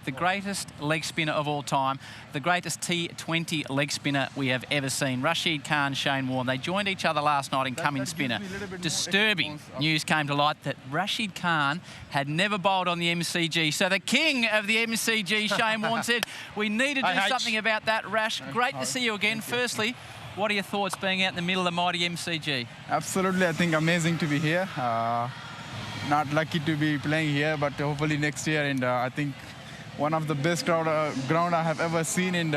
the greatest leg spinner of all time, the greatest T20 leg spinner we have ever seen. Rashid Khan, Shane Warne, they joined each other last night in come-in spinner. Disturbing news came to light that Rashid Khan had never bowled on the MCG. So the king of the MCG, Shane Warne, said, we need to do something about that. Rash, great to see you again. Firstly, what are your thoughts being out in the middle of the mighty MCG? Absolutely, I think amazing to be here. Not lucky to be playing here, but hopefully next year. And I think one of the best ground I have ever seen, and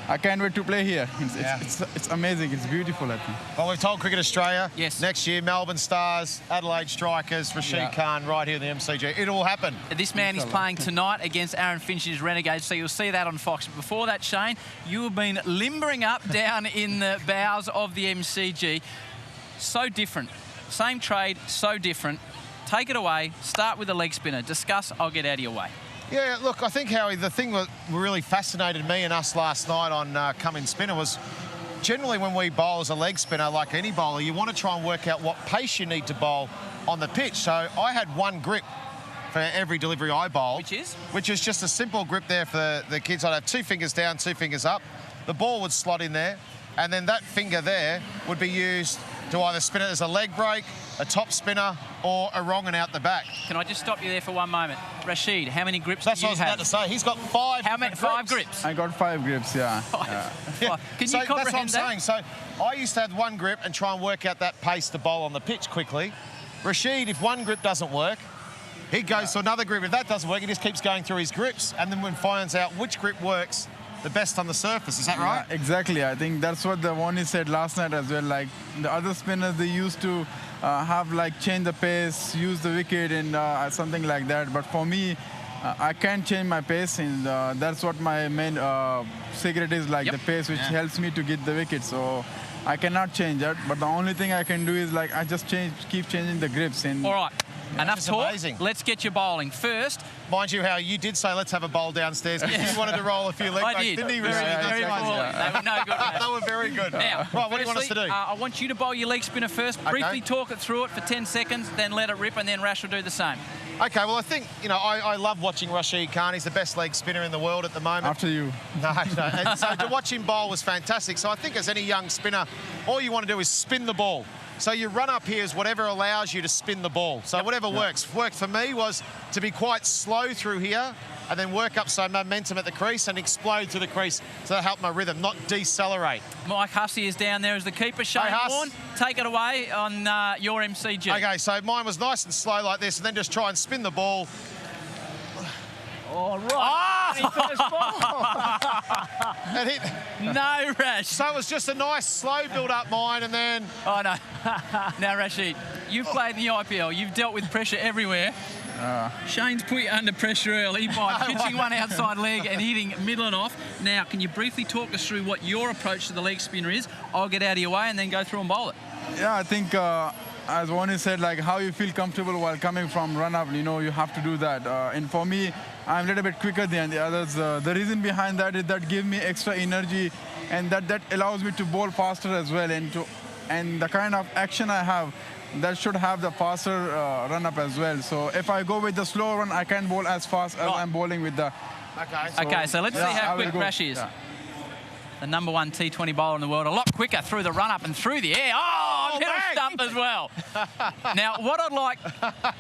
I can't wait to play here. It's amazing. It's beautiful, I think. Well, we've told Cricket Australia, yes, next year, Melbourne Stars, Adelaide Strikers, Rashid Khan right here in the MCG. It will happen. This man is playing tonight against Aaron Finch's Renegades, so you'll see that on Fox. But before that, Shane, you have been limbering up down in the bows of the MCG. So different. Same trade, so different. Take it away. Start with the leg spinner. Discuss. I'll get out of your way. Yeah, look, I think, Howie, the thing that really fascinated me and us last night on come-in spinner was generally when we bowl as a leg spinner, like any bowler, you want to try and work out what pace you need to bowl on the pitch. So I had one grip for every delivery I bowled. Which is? Which is just a simple grip there for the kids. I'd have 2 fingers down, 2 fingers up. The ball would slot in there, and then that finger there would be used to either spin it as a leg break, a top spinner, or a wrong and out the back. Can I just stop you there for one moment? Rashid, how many grips do you have? That's what I was about to say. He's got 5 How many? 5 grips? I got 5 grips, yeah. Can so you comprehend that's what I'm that? saying. So I used to have one grip and try and work out that pace to bowl on the pitch quickly. Rashid, if one grip doesn't work, he goes to another grip. If that doesn't work, he just keeps going through his grips, and then finds out which grip works the best on the surface. Is that right? Yeah, exactly. I think that's what the one he said last night as well. Like the other spinners, they used to have like change the pace, use the wicket, and something like that. But for me, I can't change my pace, and that's what my main secret is, like the pace, which helps me to get the wicket. So I cannot change that. But the only thing I can do is like I just keep changing the grips. And all right. Enough talk. Amazing. Let's get you bowling. First, mind you, how you did say let's have a bowl downstairs. He wanted to roll a few leg breaks, didn't he? Very poorly. They were no good. They were very good. Now, right, what do you want us to do? I want you to bowl your leg spinner first. Briefly talk it through it for 10 seconds, then let it rip, and then Rash will do the same. Okay, well, I think, you know, I love watching Rashid Khan. He's the best leg spinner in the world at the moment. After you. No. And so to watch him bowl was fantastic. So I think as any young spinner, all you want to do is spin the ball. So your run up here is whatever allows you to spin the ball. So whatever works. Worked for me was to be quite slow through here and then work up some momentum at the crease and explode to the crease. So that helped my rhythm, not decelerate. Mike Hussey is down there as the keeper. Shane Warne, take it away on your MCG. Okay, so mine was nice and slow like this, and then just try and spin the ball. All right. And hit. No, Rash. So it was just a nice slow build-up mine, and then... Oh, no. Now, Rashid, you've played in the IPL. You've dealt with pressure everywhere. Shane's put you under pressure early by pitching one outside leg and hitting middle and off. Now, can you briefly talk us through what your approach to the leg spinner is? I'll get out of your way and then go through and bowl it. Yeah, I think, as one said, like how you feel comfortable while coming from run-up, you know, you have to do that. And for me, I'm a little bit quicker than the others. The reason behind that is that gives me extra energy, and that allows me to bowl faster as well. And the kind of action I have, that should have the faster run-up as well. So if I go with the slow run, I can't bowl as fast as I'm bowling with the... Okay, so let's see how quick Rash is. Yeah. The #1 T20 bowler in the world, a lot quicker through the run-up and through the air. Oh, middle stump as well. Now, what I'd like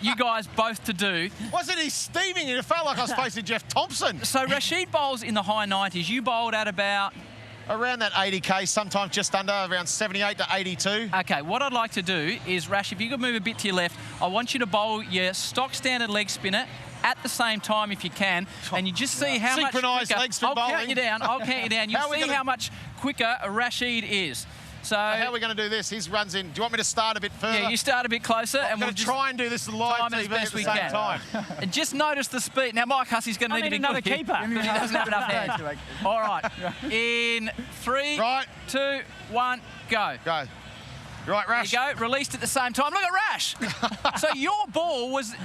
you guys both to do... Wasn't he steaming? It felt like I was facing Jeff Thompson. So Rashid bowls in the high 90s. You bowled at about... Around that 80K, sometimes just under, around 78 to 82. Okay, what I'd like to do is, Rash, if you could move a bit to your left, I want you to bowl your stock standard leg spinner at the same time if you can, and you just see how much quicker... leg spin bowling. I'll count you down. You'll see how much quicker Rashid is. So how are we going to do this? His runs in. Do you want me to start a bit further? Yeah, you start a bit closer, and we'll just try and do this live time TV as best at the same time. And just notice the speed. Now, Mike Hussey's going to need another good keeper. He doesn't have enough hands. All right. In 3, 2, 1, go. Go. Right, Rash. There you go. Released at the same time. Look at Rash. So your ball was...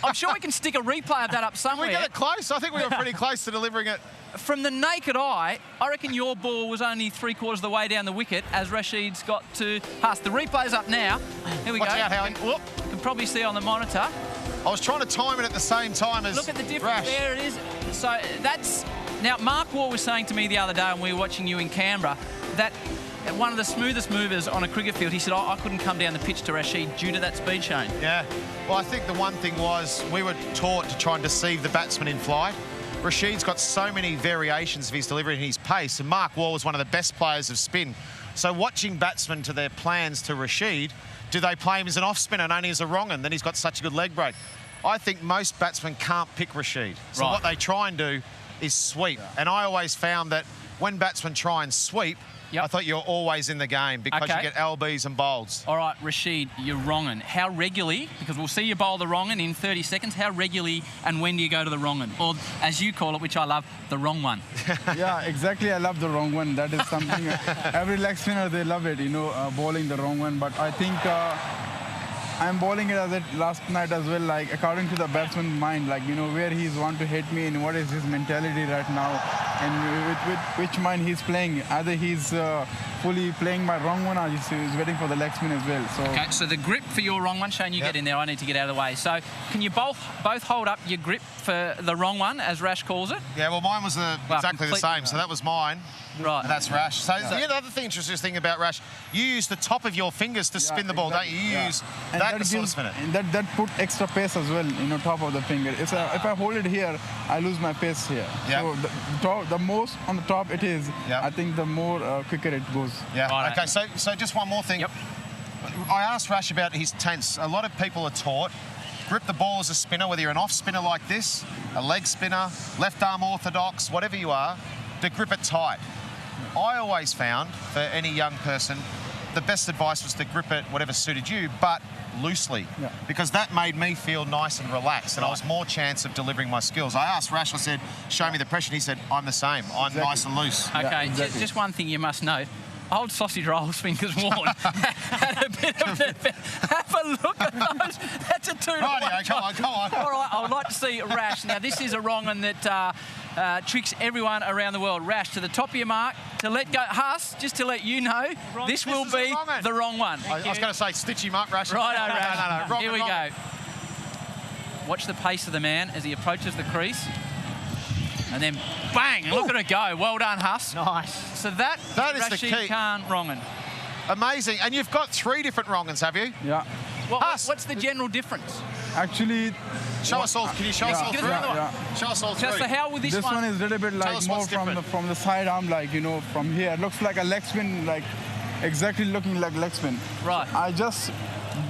I'm sure we can stick a replay of that up somewhere. Did we get it close? I think we were pretty close to delivering it. From the naked eye, I reckon your ball was only 3/4 of the way down the wicket as Rashid's got to Huss. The replay's up now. Here we go. Watch out, Howie. You can probably see on the monitor. I was trying to time it at the same time as Look at the difference Rash. there it is. So that's... Now, Mark Waugh was saying to me the other day when we were watching you in Canberra that one of the smoothest movers on a cricket field, he said, I couldn't come down the pitch to Rashid due to that speed, Shane. Yeah. Well, I think the one thing was we were taught to try and deceive the batsman in flight. Rashid's got so many variations of his delivery and his pace, and Mark Waugh was one of the best players of spin. So watching batsmen to their plans to Rashid, do they play him as an off-spinner and only as a wrong-un? Then he's got such a good leg break. I think most batsmen can't pick Rashid. So right. What they try and do is sweep. Yeah. And I always found that when batsmen try and sweep, I thought you're always in the game because you get LBs and bowls. All right, Rashid, you're wrong-un. How regularly, because we'll see you bowl the wrong-un in 30 seconds, how regularly and when do you go to the wrong-un? Or, as you call it, which I love, the wrong one. Yeah, exactly. I love the wrong one. That is something, every leg spinner, they love it, you know, bowling the wrong one. But I think I'm bowling it as it last night as well, like according to the batsman's mind, like, you know, where he's want to hit me and what is his mentality right now and with which mind he's playing. Either he's fully playing my wrong one or he's waiting for the leg spin as well. So. Okay, so the grip for your wrong one, Shane, you get in there. I need to get out of the way. So can you both hold up your grip for the wrong one, as Rash calls it? Yeah, well, mine was exactly the same. So that was mine. Right. And that's Rash. So the other thing, interesting thing about Rash, you use the top of your fingers to spin the ball, don't you? You use that to sort of spin it. And that put extra pace as well, you know, top of the finger. If I hold it here, I lose my pace here. Yep. So the most on the top it is, I think the more quicker it goes. Yeah. Right. Okay, so just one more thing. Yep. I asked Rash about his tense. A lot of people are taught, grip the ball as a spinner, whether you're an off spinner like this, a leg spinner, left arm orthodox, whatever you are, to grip it tight. I always found, for any young person, the best advice was to grip it whatever suited you, but loosely, because that made me feel nice and relaxed, and I was more chance of delivering my skills. I asked Rash, I said, show me the pressure, and he said, I'm the same. I'm nice and loose. Okay, just one thing you must know. Old sausage rolls, fingers worn. Had a bit of have a look at those. That's a 2-1. Rightio, come on. All right, I would like to see Rash. Now, this is a wrong one that tricks everyone around the world. Rash, to the top of your mark, to let go. Huss, just to let you know, this will be the wrong one. I was going to say, stitch him up, Rash. Righto, Rash. No, wrong. Here we go. Watch the pace of the man as he approaches the crease. And then, bang, look at it go. Well done, Huss. Nice. So that is the Rashid key. Khan wrong-un. Amazing. And you've got 3 different wrong-uns, have you? Yeah. What's the general difference? Actually, show us all. Can you show us all 3? Show us all 3. So how will this one is a little bit like more from the side arm, like, you know, from here. It looks like a leg spin, like exactly looking like leg spin. Right. I just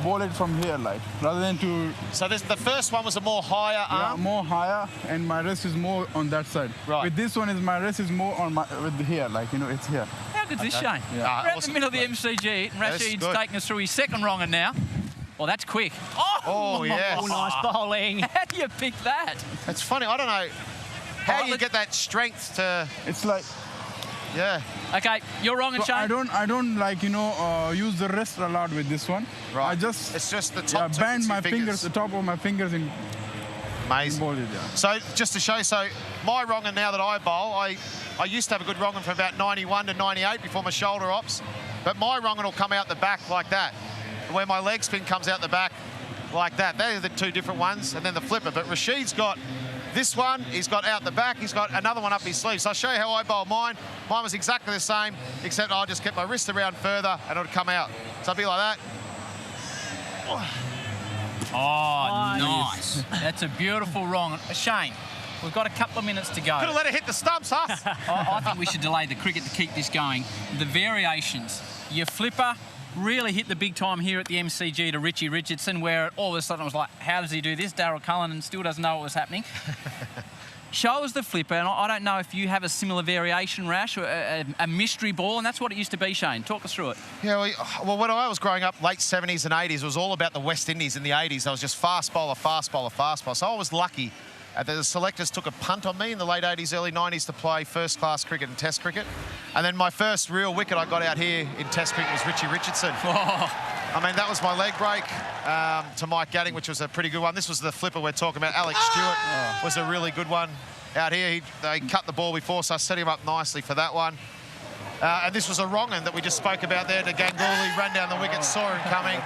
bowl it from here, like, rather than to... So the first one was a more higher arm? Yeah, more higher, and my wrist is more on that side. Right. With this one, my wrist is more on with here, like, you know, it's here. How good's this, Shane? Yeah. We're at the middle of the MCG, and Rashid's taking us through his second wrong-un now. Well, that's quick. Oh yes. Oh, nice bowling. How do you pick that? It's funny, I don't know how you get that strength to... It's like... Yeah. Okay, you're wrong, and So Shane. I don't like, you know, use the wrist a lot with this one. Right. I just... It's just the top bend my fingers, the top of my fingers in... Amazing. Bowl it, So just to show you, so my wrong-un now that I bowl, I used to have a good wrong-un from about 91 to 98 before my shoulder ops, but my wrong-un will come out the back like that, where my leg spin comes out the back like that. They're the 2 different ones, and then the flipper. But Rashid's got this one, he's got out the back, he's got another one up his sleeve. So I'll show you how I bowl mine. Mine was exactly the same, except I just kept my wrist around further and it would come out. So I'd be like that. Oh, nice. That's a beautiful wrong. Shane, we've got a couple of minutes to go. Could have let it hit the stumps, huh? I think we should delay the cricket to keep this going. The variations. Your flipper really hit the big time here at the MCG to Richie Richardson, where all of a sudden it was like, how does he do this? Daryl Cullinan still doesn't know what was happening. Show us the flipper, and I don't know if you have a similar variation, Rash, or a mystery ball, and that's what it used to be, Shane. Talk us through it. Yeah, well, when I was growing up, late 70s and 80s, it was all about the West Indies in the 80s. I was just fast bowler, fast bowler, fast bowler. So I was lucky. The selectors took a punt on me in the late 80s, early 90s to play first-class cricket and Test cricket. And then my first real wicket I got out here in Test cricket was Richie Richardson. I mean, that was my leg break to Mike Gatting, which was a pretty good one. This was the flipper we're talking about. Alex Stewart was a really good one out here. They cut the ball before, so I set him up nicely for that one. And this was a wrong one that we just spoke about there. The Ganguly ran down the wicket, saw him coming.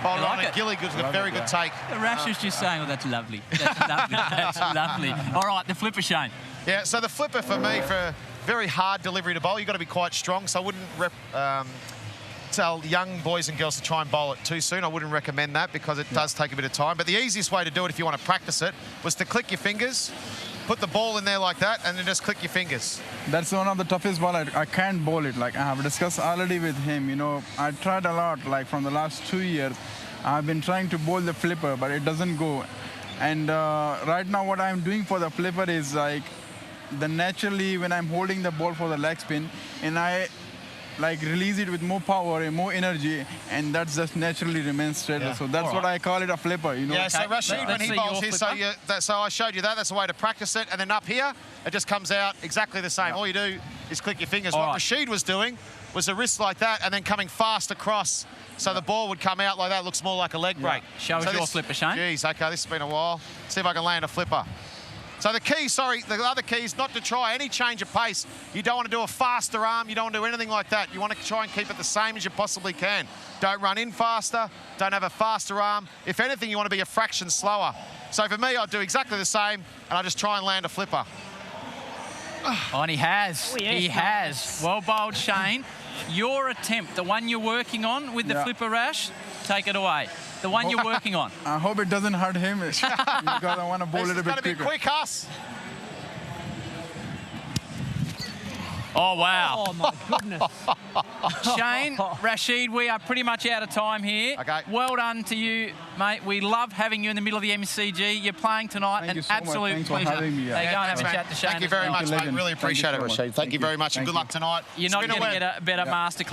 Bowled on, and Gilly got a very good take. Rash was just saying, oh, that's lovely. That's lovely. That's lovely. All right, the flipper, Shane. Yeah, so the flipper for me, for a very hard delivery to bowl, you've got to be quite strong. So I wouldn't tell young boys and girls to try and bowl it too soon. I wouldn't recommend that because it does take a bit of time. But the easiest way to do it if you want to practice it was to click your fingers, put the ball in there like that, and then just click your fingers. That's one of the toughest ball. I can't bowl it. Like I have discussed already with him, you know, I tried a lot, like from the last 2 years. I've been trying to bowl the flipper, but it doesn't go. And right now what I'm doing for the flipper is like, naturally when I'm holding the ball for the leg spin, and I like release it with more power and more energy, and that just naturally remains straight. Yeah. So that's what I call it, a flipper, you know. Yeah, so Rashid, when he bowls here, so I showed you that. That's a way to practice it. And then up here, it just comes out exactly the same. All you do is click your fingers. What Rashid was doing was a wrist like that and then coming fast across. So the ball would come out like that. It looks more like a leg break. Show us your flipper, Shane. Geez, okay, this has been a while. See if I can land a flipper. So the key, the other key is not to try any change of pace. You don't want to do a faster arm. You don't want to do anything like that. You want to try and keep it the same as you possibly can. Don't run in faster. Don't have a faster arm. If anything, you want to be a fraction slower. So for me, I'd do exactly the same, and I just try and land a flipper. Oh, and he has. Oh, yes, he has. Well bowled, Shane. Your attempt, the one you're working on with the flipper, Rash, take it away. The one you're working on. I hope it doesn't hurt him because I want to bowl a little bit quicker. It's going to be quick, Huss. Oh, wow. Oh, my goodness. Shane, Rashid, we are pretty much out of time here. Okay. Well done to you, mate. We love having you in the middle of the MCG. You're playing tonight. Thank you An so absolute much. Thanks pleasure. for having me. There you go and have a chat to Shane. Thank you very much, mate. Really appreciate it, Rashid. Thank you very much, and good luck tonight. You're not going to get a better masterclass.